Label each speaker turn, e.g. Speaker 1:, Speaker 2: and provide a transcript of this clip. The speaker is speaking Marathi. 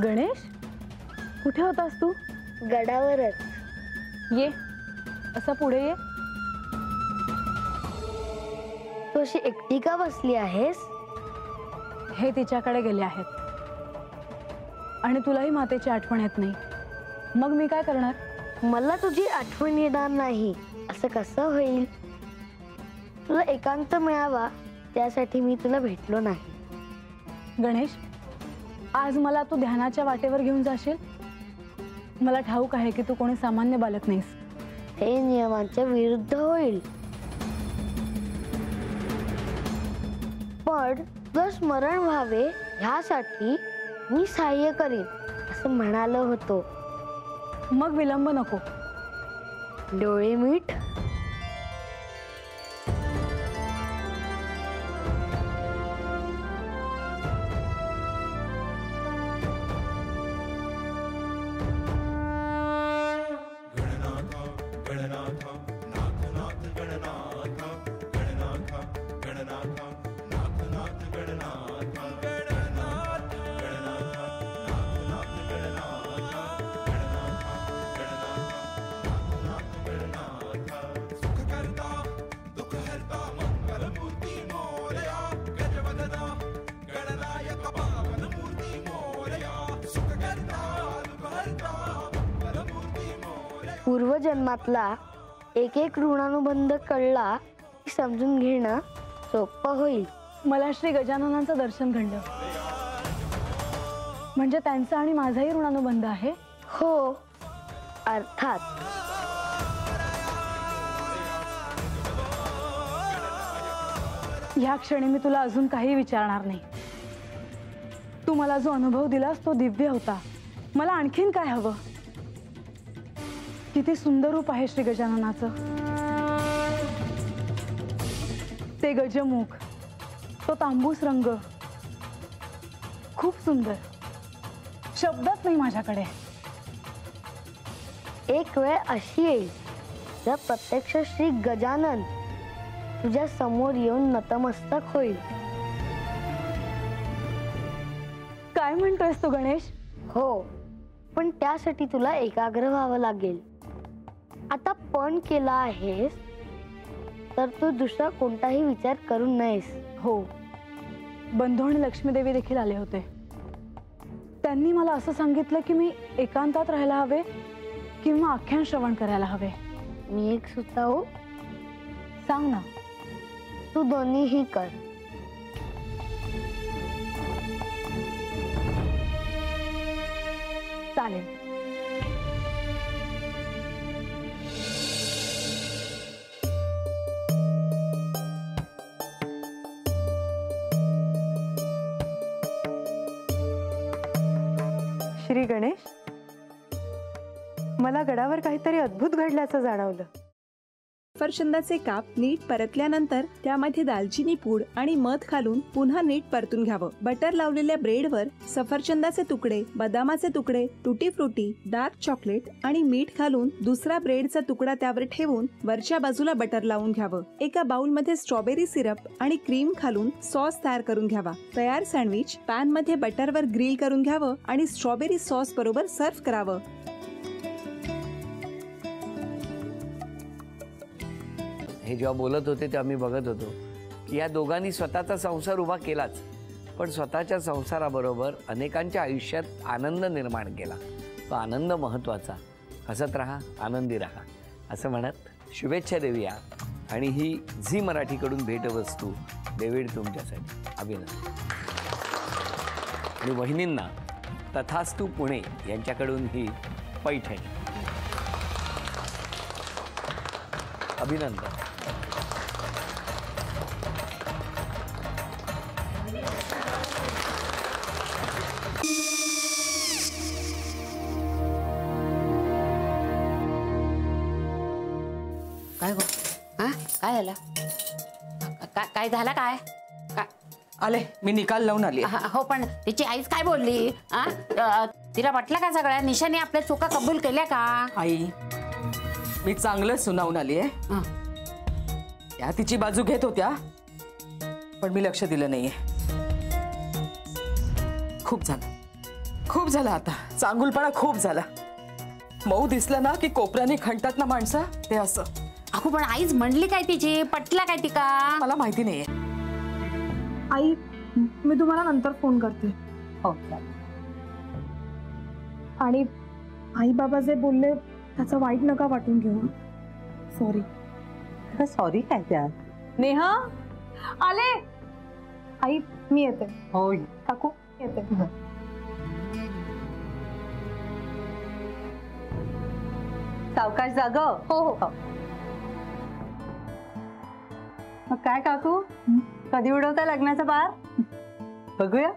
Speaker 1: गणेश, कुठे होतास तू?
Speaker 2: गडावरच.
Speaker 1: ये, असा पुढे ये.
Speaker 2: तू अशी एकटी का बसली आहेस?
Speaker 1: हे तिच्याकडे गेले आहेत आणि तुलाही मातेची आठवण येत नाही. मग मी काय करणार?
Speaker 2: मला तुझी आठवण येणार नाही असं कसं होईल? तुला एकांत मिळावा त्यासाठी मी तुला भेटलो नाही.
Speaker 1: गणेश, आज मला तू ध्यानाच्या वाटेवर घेऊन जाशील? मला ठाऊक आहे की तू कोणी सामान्य बालक नाहीस.
Speaker 2: हे नियमांच्या विरुद्ध होईल, पण तुझं स्मरण व्हावे ह्यासाठी मी सहाय्य करीन असं म्हणालो होतो.
Speaker 1: मग विलंब नको.
Speaker 2: डोळे मीट. पूर्वजन्मातला एक एक ऋणानुबंध कळला की समजून घेणं सोपं होईल.
Speaker 1: मला श्री गजाननांचं दर्शन घडलं म्हणजे त्यांचा आणि माझाही ऋणानुबंध आहे.
Speaker 2: हो, अर्थात.
Speaker 1: ह्या क्षणी मी तुला अजून काही विचारणार नाही. तू मला जो अनुभव दिलास तो दिव्य होता. मला आणखीन काय हवं? किती सुंदर रूप आहे श्री गजाननाचं. ते गजमुख, तो तांबूस रंग, खूप सुंदर. शब्दच नाही माझ्याकडे.
Speaker 2: एक वेळ अशी येईल जर प्रत्यक्ष श्री गजानन तुझ्या समोर येऊन नतमस्तक होईल.
Speaker 1: काय म्हणतोयस तू गणेश?
Speaker 2: हो, पण त्यासाठी तुला एकाग्र व्हावं लागेल. आता पण केला आहेस तर तू दुसरा कोणताही विचार करू नयेस.
Speaker 1: हो, बंधू आणि लक्ष्मीदेवी देखील आले होते. त्यांनी मला असं सांगितलं की मी एकांतात राहायला हवे किंवा आख्यान श्रवण करायला हवे.
Speaker 2: मी एक सुचवू?
Speaker 1: सांग ना.
Speaker 2: तू दोन्हीही कर.
Speaker 1: चालेल.
Speaker 3: श्री गणेश, मला गडावर काहीतरी अद्भुत घडल्याचं जाणवलं.
Speaker 4: सफरचंदाचे काप नीट परतल्यानंतर त्यामध्ये दालचिनी पूड आणि मध घालून पुन्हा नीट परतून घ्यावं. बटर लावलेल्या ब्रेडवर सफरचंदाचे तुकडे, बदामाचे तुकडे, टुटी फ्रुटी, डार्क चॉकलेट आणि मीठ घालून दुसरा ब्रेडचा तुकडा त्यावर ठेवून वरच्या बाजूला बटर लावून घ्यावं. एका बाउलमध्ये स्ट्रॉबेरी सिरप आणि क्रीम घालून सॉस तयार करून घ्यावा. तयार सँडविच पॅन मध्ये बटरवर ग्रिल करून घ्यावं आणि स्ट्रॉबेरी सॉस बरोबर सर्व्ह करावं.
Speaker 5: हे जेव्हा बोलत होते तेव्हा मी बघत होतो की या दोघांनी स्वतःचा संसार उभा केलाच, पण स्वतःच्या संसाराबरोबर अनेकांच्या आयुष्यात आनंद निर्माण केला. तो आनंद महत्त्वाचा. हसत राहा, आनंदी राहा असं म्हणत शुभेच्छा देऊया. आणि ही झी मराठीकडून भेटवस्तू डेव्हिड तुमच्यासाठी. अभिनंदन. आणि वहिनींना तथास्तू पुणे यांच्याकडून ही पैठणी. अभिनंदन.
Speaker 6: काय गो? काय झालं? काय झालं? काय
Speaker 7: आले, मी निकाल लावून आली.
Speaker 6: हो, पण तिची आईच काय बोलली? तिला वाटलं का सगळ्या निशाने आपल्या चुका कबूल केल्या का?
Speaker 7: आई, मी चांगलं सुनावून आली आहे. त्या तिची बाजू घेत होत्या, पण मी लक्ष दिलं नाहीये. खूप झालं, खूप झाला आता, चांगुलपणा खूप झाला. मऊ दिसलं ना की कोपऱ्याने खणतात ना माणसं, ते असं.
Speaker 6: अगो पण आईच म्हणली काय तिची, पटला काय तिका?
Speaker 7: मला माहिती नाहीये.
Speaker 1: आई मी तुम्हाला नंतर फोन करते.
Speaker 7: हो,
Speaker 1: आणि आई बाबा जे बोलले त्याचं वाईट नका वाटून घेऊ. सॉरी.
Speaker 3: सॉरी काय त्या?
Speaker 1: नेहा आले. आई मी येते.
Speaker 3: होय.
Speaker 1: काकू येते.
Speaker 3: सावकाश जाग.
Speaker 1: हो हो.
Speaker 3: मग काय काकू, कधी उडवता लग्नाचा बार? बघूया.